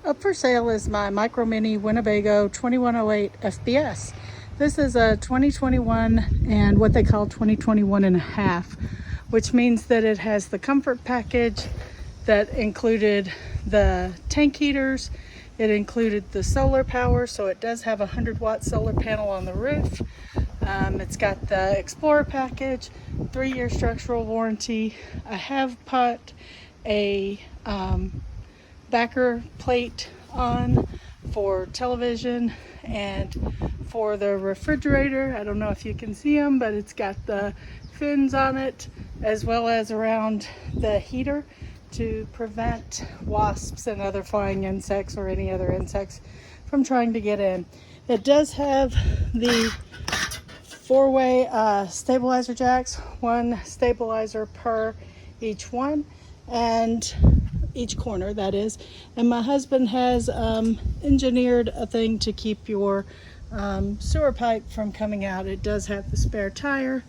Up for sale is my Micro Mini Winnebago 2108 FBS. This is a 2021 and what they call 2021 and a half, which means that it has the comfort package that included the tank heaters. It included the solar power, so it does have a 100-watt solar panel on the roof. It's got the Explorer package, 3-year structural warranty, a have pot, a backer plate on for television and for the refrigerator. I don't know if you can see them, but it's got the fins on it as well as around the heater to prevent wasps and other flying insects or any other insects from trying to get in. It does have the 4-way stabilizer jacks, one stabilizer per each one, and each corner, that is. And my husband has engineered a thing to keep your sewer pipe from coming out. It does have the spare tire,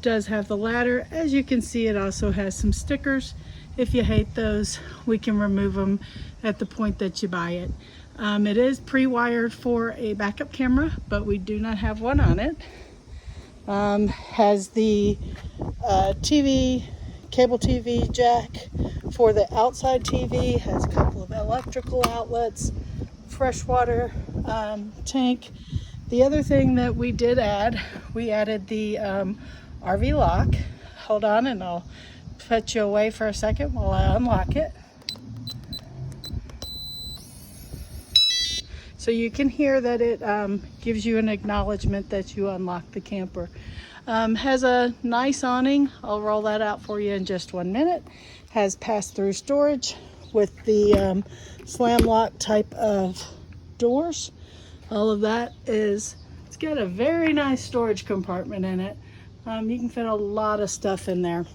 does have the ladder. As you can see, it also has some stickers. If you hate those, we can remove them at the point that you buy it. It is pre-wired for a backup camera, but we do not have one on it. Has the cable TV jack for the outside TV, has a couple of electrical outlets, freshwater tank. The other thing that we did add, we added the RV lock. Hold on and I'll put you away for a second while I unlock it. So you can hear that it gives you an acknowledgement that you unlocked the camper. Has a nice awning. I'll roll that out for you in just 1 minute. Has pass-through storage with the slam lock type of doors. All of that is, it's got a very nice storage compartment in it. You can fit a lot of stuff in there.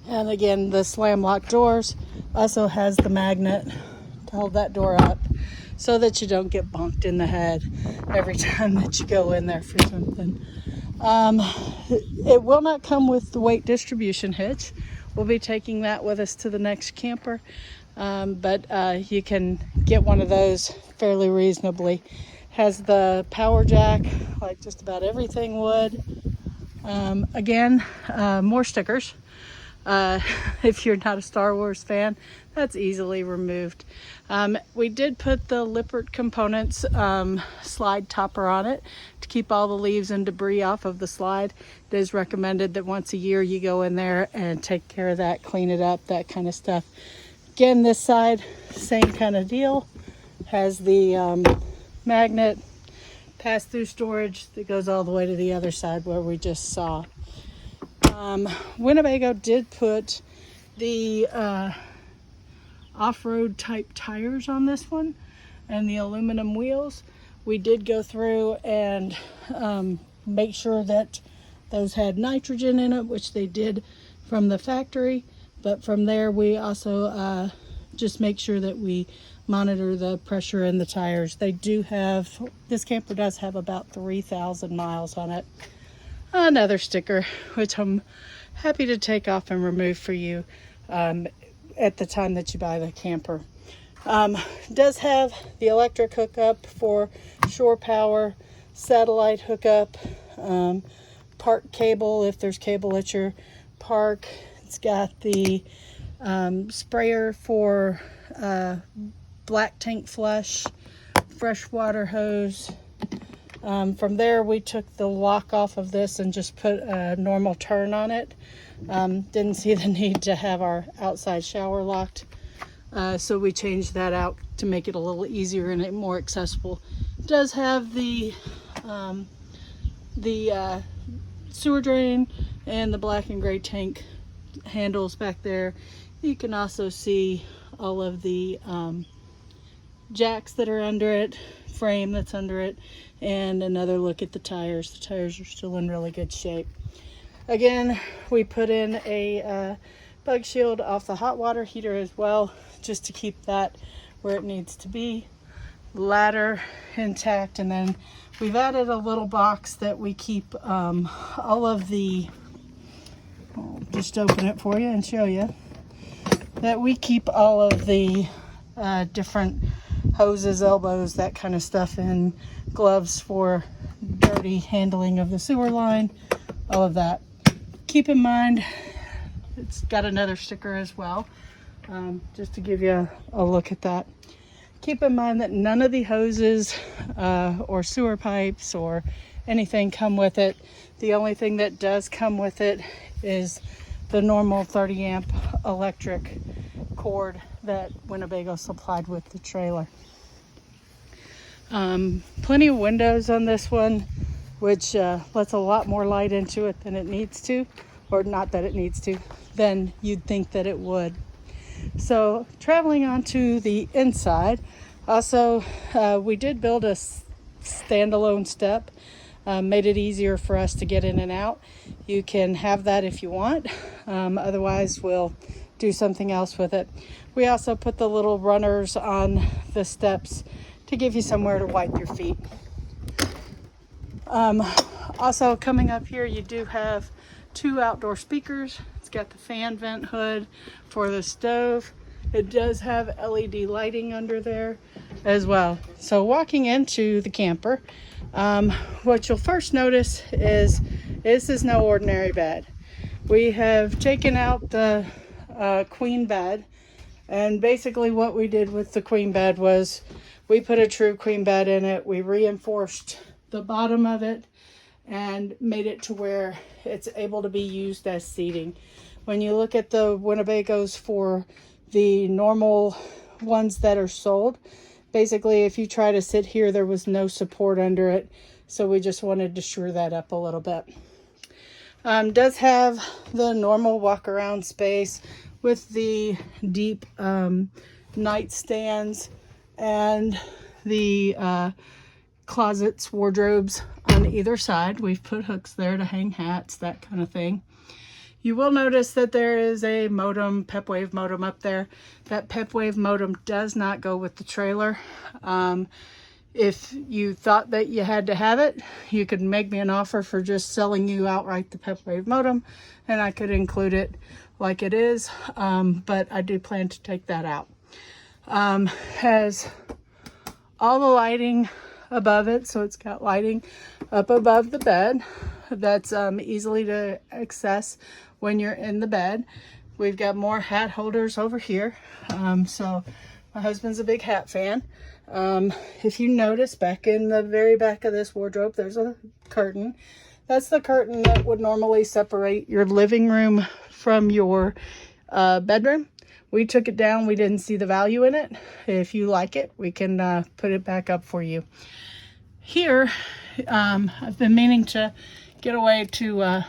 And again, the slam lock doors also has the magnet to hold that door up so that you don't get bonked in the head every time that you go in there for something. It will not come with the weight distribution hitch. We'll be taking that with us to the next camper, but you can get one of those fairly reasonably. Has the power jack like just about everything would. Again, more stickers. If you're not a Star Wars fan, that's easily removed. We did put the Lippert Components slide topper on it to keep all the leaves and debris off of the slide. It is recommended that once a year you go in there and take care of that, clean it up, that kind of stuff. Again, this side, same kind of deal. Has the magnet pass-through storage that goes all the way to the other side where we just saw. Winnebago did put the off-road type tires on this one and the aluminum wheels. We did go through and make sure that those had nitrogen in it, which they did from the factory, but from there we also just make sure that we monitor the pressure in the tires. They do have, this camper does have about 3,000 miles on it. Another sticker, which I'm happy to take off and remove for you at the time that you buy the camper. Does have the electric hookup for shore power, satellite hookup, park cable if there's cable at your park. It's got the sprayer for black tank flush, freshwater hose. From there we took the lock off of this and just put a normal turn on it. Didn't see the need to have our outside shower locked, so we changed that out to make it a little easier and more accessible. It does have the sewer drain and the black and gray tank handles back there. You can also see all of the jacks that are under it, frame that's under it, and another look at the tires. The tires are still in really good shape. Again, we put in a bug shield off the hot water heater as well, just to keep that where it needs to be. Ladder intact, and then we've added a little box that we keep all of the, I'll just open it for you and show you, that we keep all of the different hoses, elbows, that kind of stuff, and gloves for dirty handling of the sewer line, all of that. Keep in mind, it's got another sticker as well, just to give you a look at that. Keep in mind that none of the hoses or sewer pipes or anything come with it. The only thing that does come with it is the normal 30 amp electric cord that Winnebago supplied with the trailer. Plenty of windows on this one, which lets a lot more light into it than it needs to, or not that it needs to, than you'd think that it would. So traveling onto the inside, also we did build a standalone step, made it easier for us to get in and out. You can have that if you want, otherwise we'll do something else with it. We also put the little runners on the steps to give you somewhere to wipe your feet. Also coming up here, you do have 2 outdoor speakers. It's got the fan vent hood for the stove. It does have LED lighting under there as well. So walking into the camper, what you'll first notice is this is no ordinary bed. We have taken out the queen bed, and basically what we did with the queen bed was we put a true queen bed in it. We reinforced the bottom of it and made it to where it's able to be used as seating. When you look at the Winnebagos for the normal ones that are sold, basically if you try to sit here, there was no support under it. So we just wanted to shore that up a little bit. Does have the normal walk around space with the deep nightstands and the closets, wardrobes on either side. We've put hooks there to hang hats, that kind of thing. You will notice that there is a modem, PepWave modem up there. That PepWave modem does not go with the trailer. If you thought that you had to have it, you could make me an offer for just selling you outright the PepWave modem, and I could include it like it is, but I do plan to take that out. Has all the lighting above it, so it's got lighting up above the bed that's easily to access when you're in the bed. We've got more hat holders over here, so my husband's a big hat fan. If you notice, back in the very back of this wardrobe, there's a curtain. That's the curtain that would normally separate your living room from your bedroom. We took it down. We didn't see the value in it. If you like it, we can put it back up for you. Here, I've been meaning to get a way to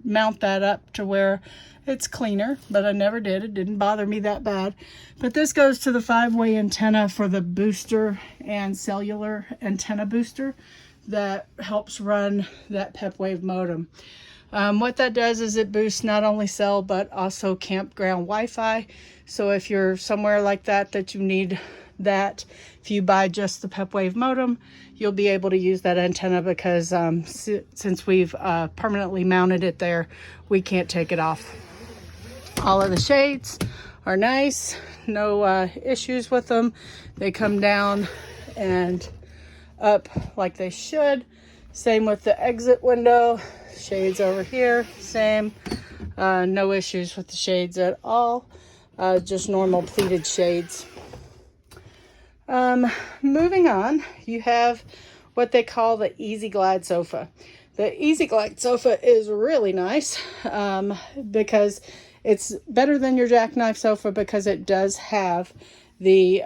mount that up to where it's cleaner, but I never did. It didn't bother me that bad. But this goes to the 5-way antenna for the booster and cellular antenna booster that helps run that PepWave modem. What that does is it boosts not only cell but also campground Wi-Fi. So if you're somewhere like that you need that, if you buy just the PepWave modem, you'll be able to use that antenna because since we've permanently mounted it there, we can't take it off. All of the shades are nice, no issues with them. They come down and up like they should. Same with the exit window. Shades over here, same. No issues with the shades at all. Just normal pleated shades. Moving on, you have what they call the Easy Glide sofa. The Easy Glide sofa is really nice because it's better than your jackknife sofa because it does have the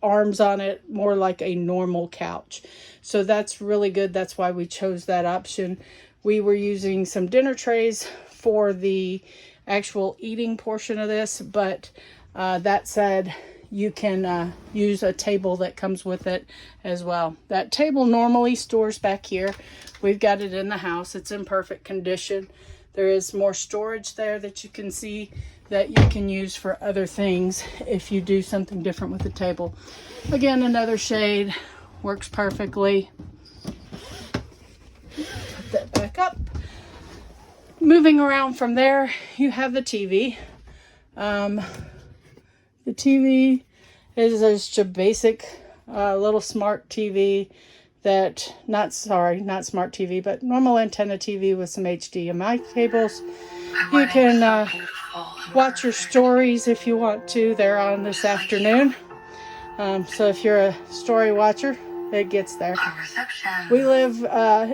arms on it more like a normal couch. So that's really good. That's why we chose that option. We were using some dinner trays for the actual eating portion of this, but that said, you can use a table that comes with it as well. That table normally stores back here. We've got it in the house. It's in perfect condition. There is more storage there that you can see that you can use for other things if you do something different with the table. Again, another shade, works perfectly. Put that back up. Moving around from there, you have the TV. The TV It is just a basic little smart TV that, not smart TV, but normal antenna TV with some HDMI cables. You can watch your stories if you want to. They're on this afternoon. So if you're a story watcher, it gets there. We live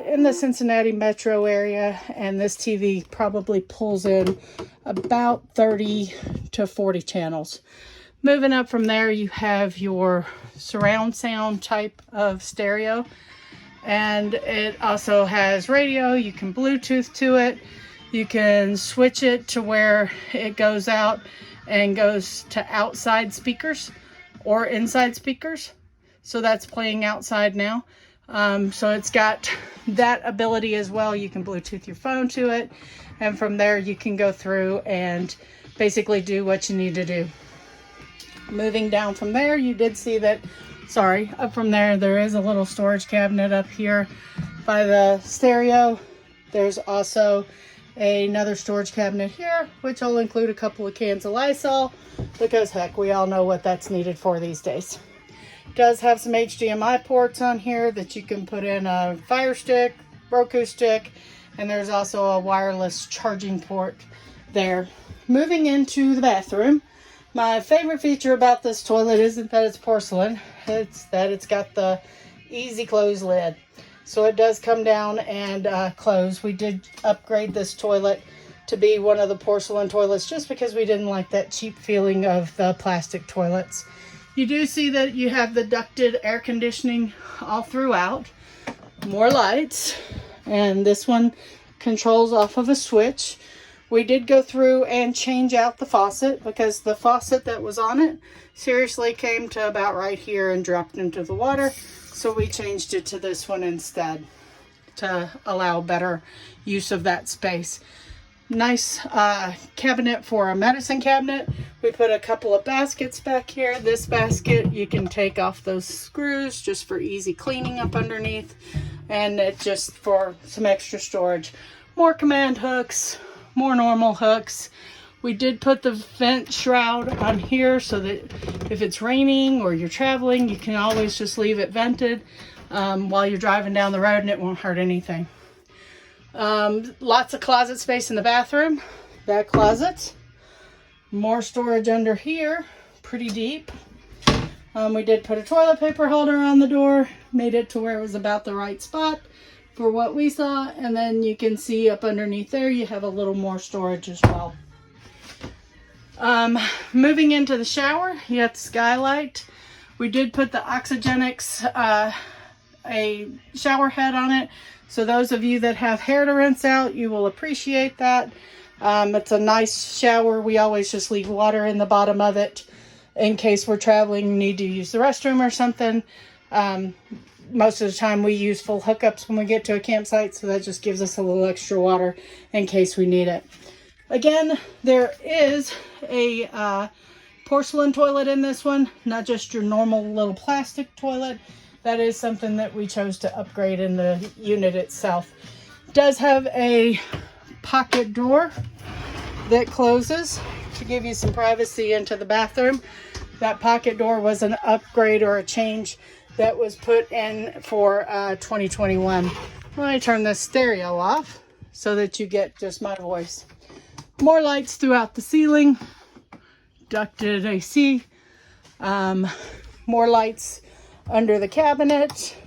in the Cincinnati metro area, and this TV probably pulls in about 30 to 40 channels. Moving up from there, you have your surround sound type of stereo, and it also has radio. You can Bluetooth to it. You can switch it to where it goes out and goes to outside speakers or inside speakers. So that's playing outside now. So it's got that ability as well. You can Bluetooth your phone to it, and from there you can go through and basically do what you need to do. Moving down from there, you did see that, up from there, there is a little storage cabinet up here by the stereo. There's also another storage cabinet here, which will include a couple of cans of Lysol, because heck, we all know what that's needed for these days. It does have some HDMI ports on here that you can put in a Fire Stick, Roku stick, and there's also a wireless charging port there. Moving into the bathroom, my favorite feature about this toilet isn't that it's porcelain, it's that it's got the easy close lid. So it does come down and close. We did upgrade this toilet to be one of the porcelain toilets just because we didn't like that cheap feeling of the plastic toilets. You do see that you have the ducted air conditioning all throughout. More lights, and this one controls off of a switch. We did go through and change out the faucet because the faucet that was on it seriously came to about right here and dropped into the water. So we changed it to this one instead to allow better use of that space. Nice cabinet for a medicine cabinet. We put a couple of baskets back here. This basket, you can take off those screws just for easy cleaning up underneath, and it just for some extra storage. More command hooks, more normal hooks. We did put the vent shroud on here so that if it's raining or you're traveling, you can always just leave it vented while you're driving down the road, and it won't hurt anything. Lots of closet space in the bathroom. That closet. More storage under here. Pretty deep. We did put a toilet paper holder on the door. Made it to where it was about the right spot for what we saw. And then you can see up underneath there, you have a little more storage as well. Moving into the shower, you got the skylight. We did put the Oxygenics a shower head on it. So those of you that have hair to rinse out, you will appreciate that. It's a nice shower. We always just leave water in the bottom of it in case we're traveling, need to use the restroom or something. Most of the time we use full hookups when we get to a campsite, so that just gives us a little extra water in case we need it. Again, there is a porcelain toilet in this one, not just your normal little plastic toilet. That is something that we chose to upgrade in the unit itself. It does have a pocket door that closes to give you some privacy into the bathroom. That pocket door was an upgrade or a change that was put in for 2021. Let me turn the stereo off so that you get just my voice. More lights throughout the ceiling, ducted AC, more lights under the cabinet.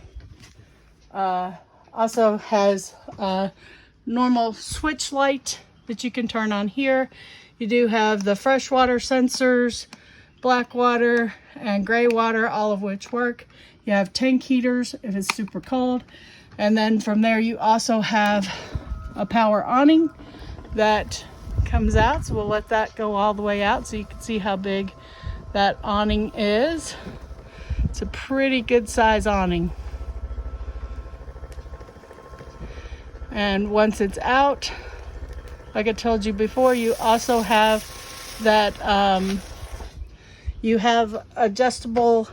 Also has a normal switch light that you can turn on here. You do have the freshwater sensors, black water and gray water, all of which work. You have tank heaters if it's super cold. And then from there you also have a power awning that comes out. So we'll let that go all the way out so you can see how big that awning is. It's a pretty good size awning. And once it's out, like I told you before, you also have that, you have adjustable,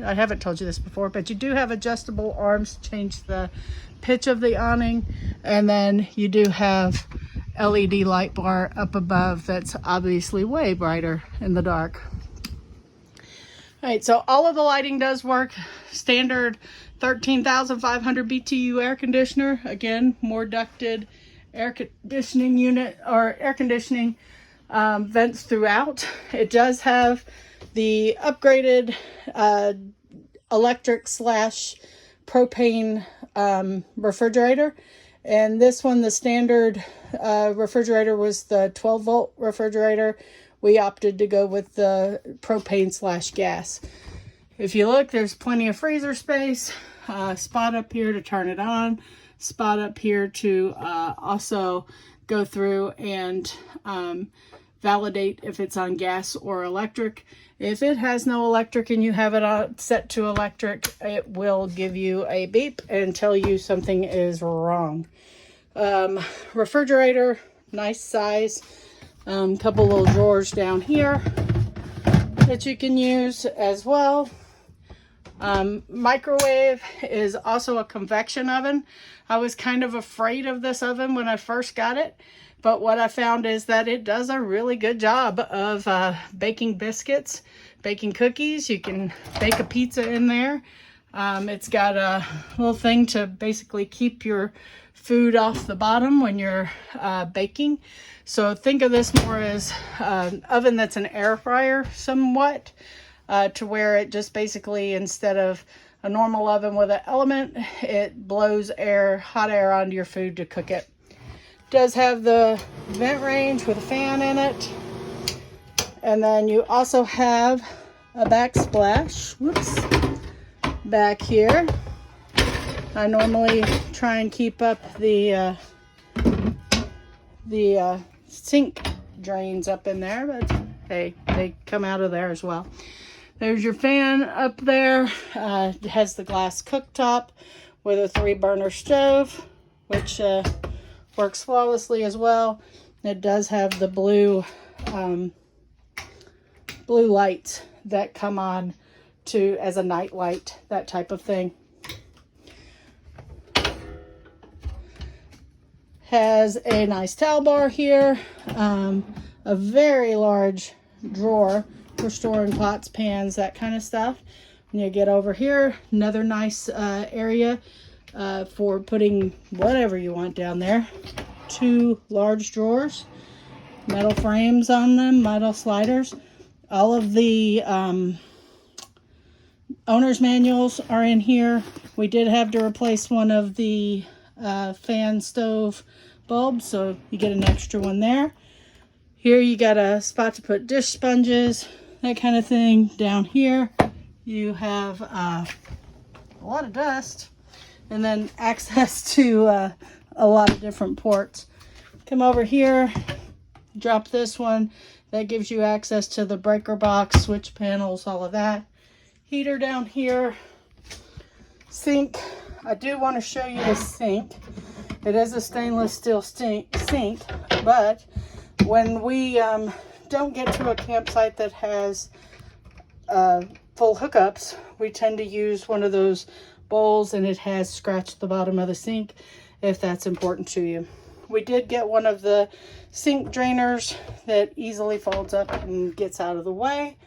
I haven't told you this before, but you do have adjustable arms to change the pitch of the awning. And then you do have LED light bar up above that's obviously way brighter in the dark. All right, so all of the lighting does work. Standard 13,500 BTU air conditioner. Again, more ducted air conditioning unit or air conditioning vents throughout. It does have the upgraded electric slash propane refrigerator. And this one, the standard refrigerator was the 12 volt refrigerator. We opted to go with the propane slash gas. If you look, there's plenty of freezer space. Spot up here to turn it on. Spot up here to also go through and validate if it's on gas or electric. If it has no electric and you have it set to electric, it will give you a beep and tell you something is wrong. Refrigerator, nice size. Couple little drawers down here that you can use as well. Microwave is also a convection oven. I was kind of afraid of this oven when I first got it, but what I found is that it does a really good job of baking biscuits, baking cookies. You can bake a pizza in there. It's got a little thing to basically keep your food off the bottom when you're baking. So think of this more as an oven that's an air fryer somewhat, to where it just basically, instead of a normal oven with an element, it blows air, hot air onto your food to cook it. Does have the vent range with a fan in it. And then you also have a backsplash, whoops, back here. I normally try and keep up the sink drains up in there, but hey, they come out of there as well. There's your fan up there. It has the glass cooktop with a 3-burner stove, which works flawlessly as well. It does have the blue lights that come on to as a night light, that type of thing. Has a nice towel bar here, a very large drawer for storing pots, pans, that kind of stuff. When you get over here, another nice area for putting whatever you want down there. 2 large drawers, metal frames on them, metal sliders. All of the owner's manuals are in here. We did have to replace one of the fan stove bulbs, so you get an extra one there. Here you got a spot to put dish sponges, that kind of thing. Down here you have a lot of dust, and then access to a lot of different ports. Come over here, drop this one. That gives you access to the breaker box, switch panels, all of that. Heater down here. Sink. I do want to show you the sink. It is a stainless steel sink, but when we don't get to a campsite that has full hookups, we tend to use one of those bowls, and it has scratched the bottom of the sink if that's important to you. We did get one of the sink drainers that easily folds up and gets out of the way.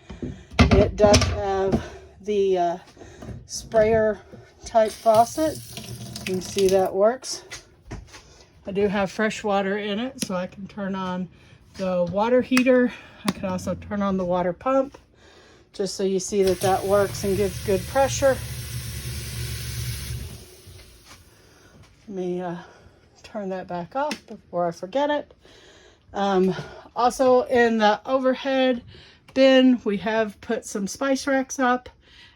It does have the sprayer type faucet. You can see that works. I do have fresh water in it, so I can turn on the water heater. I can also turn on the water pump, just so you see that that works and gives good pressure. Let me turn that back off before I forget it. Also in the overhead bin, we have put some spice racks up,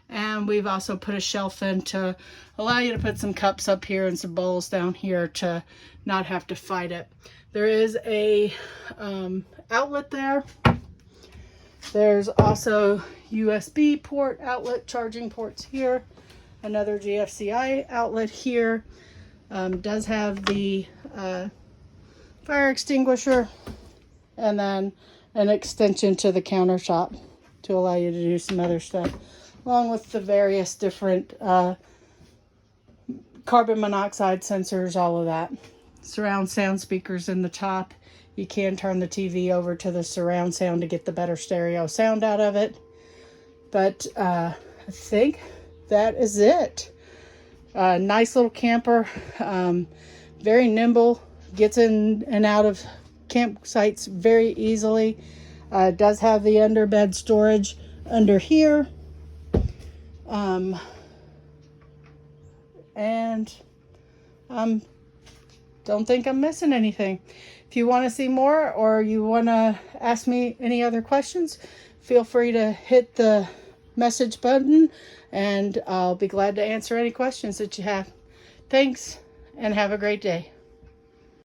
and we've also put a shelf in to allow you to put some cups up here and some bowls down here to not have to fight it. There is a outlet there. There's also USB port outlet, charging ports here. Another GFCI outlet here. Does have the fire extinguisher, and then an extension to the countertop to allow you to do some other stuff, along with the various different carbon monoxide sensors, all of that. Surround sound speakers in the top. You can turn the TV over to the surround sound to get the better stereo sound out of it. But I think that is it. Nice little camper, very nimble, gets in and out of campsites very easily. Does have the underbed storage under here. And don't think I'm missing anything. If you want to see more or you want to ask me any other questions, feel free to hit the message button and I'll be glad to answer any questions that you have. Thanks and have a great day.